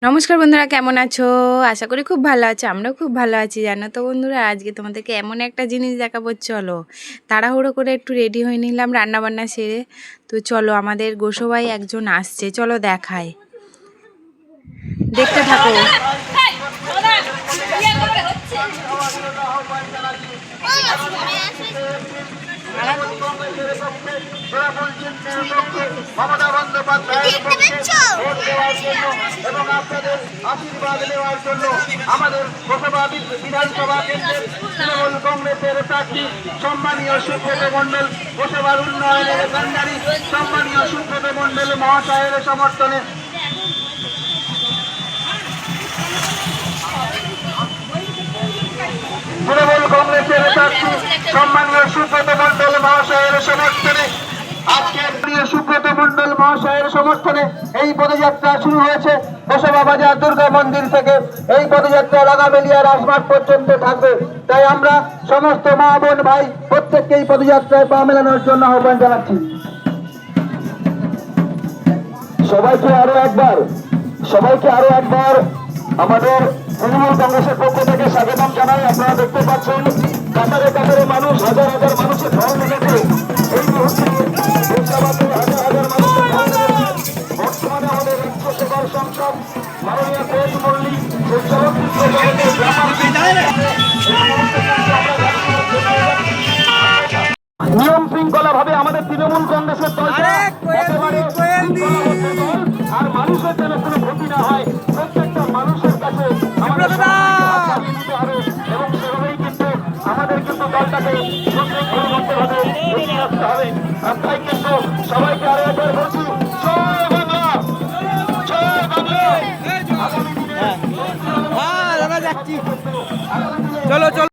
নমস্কার বন্ধুরা, কেমন আছো? আশা করি খুব ভালো আছো। আমরাও খুব ভালো আছি। জানো তো বন্ধুরা, আজকে তোমাদেরকে এমন একটা জিনিস দেখাবো। চলো তাড়াহুড়ো করে একটু রেডি হয়ে নিলাম রান্নাবান্না সেরে। তো চলো, আমাদের গোসবাই একজন আসছে, চলো দেখায়, দেখতে থাকো। মমতা বন্দ্যোপাধ্যায়ের পক্ষে ভোট দেওয়ার জন্য এবং আপনাদের আশীর্বাদ নেওয়ার জন্য আমাদের লোকসভা বিধানসভা কেন্দ্রের তৃণমূল কংগ্রেসের প্রার্থী সম্মানীয় সুব্রত মণ্ডল, লোকসভার উন্নয়নের কান্ডারি সম্মানীয় সুব্রত মণ্ডল মহাশয়ের সমর্থনে তৃণমূল কংগ্রেসের প্রার্থী সম্মানীয় সুব্রত মণ্ডল মহাশয়ের সমর্থনে আজকের প্রিয় সুব্রত মণ্ডল মহাশয়ের সমর্থনে এই পদযাত্রা শুরু হয়েছে বসবা বাজার দুর্গা মন্দির থেকে। এই পদযাত্রা লাগাবেলিয়া রাজমার্গ পর্যন্ত থাকবে। তাই আমরা সমস্ত মা বোন ভাই প্রত্যেককে এই পদযাত্রায় পা মেলানোর জন্য আহ্বান জানাচ্ছি। সবাইকে আরো একবার আমাদের তৃণমূল কংগ্রেসের পক্ষ থেকে স্বাগতম জানাই। আপনারা দেখতে পাচ্ছেন কাতারে কাতারে মানুষ, হাজার হাজার মানুষের ঢল নেমেছে এই মুহূর্তে। বর্তমানে আমাদের রাজ্য সভার সংসদ মাননীয় কোচ মল্লিক নিয়ম শৃঙ্খলা ভাবে আমাদের তৃণমূল কংগ্রেসের দলটা আর মানুষের যেন কোনো ক্ষতি না হয়, প্রত্যেকটা মানুষের কাছে আমাদের এবং সেভাবেই কিন্তু আমাদের কিন্তু দলটাকে সুশৃঙ্খলবদ্ধভাবে এগিয়ে আসতে হবে। আর তাই কিন্তু সবাইকে আরো একবার বলছি, জয় বাংলা, জয় বাংলা। আগামী দিনে চলো চলো।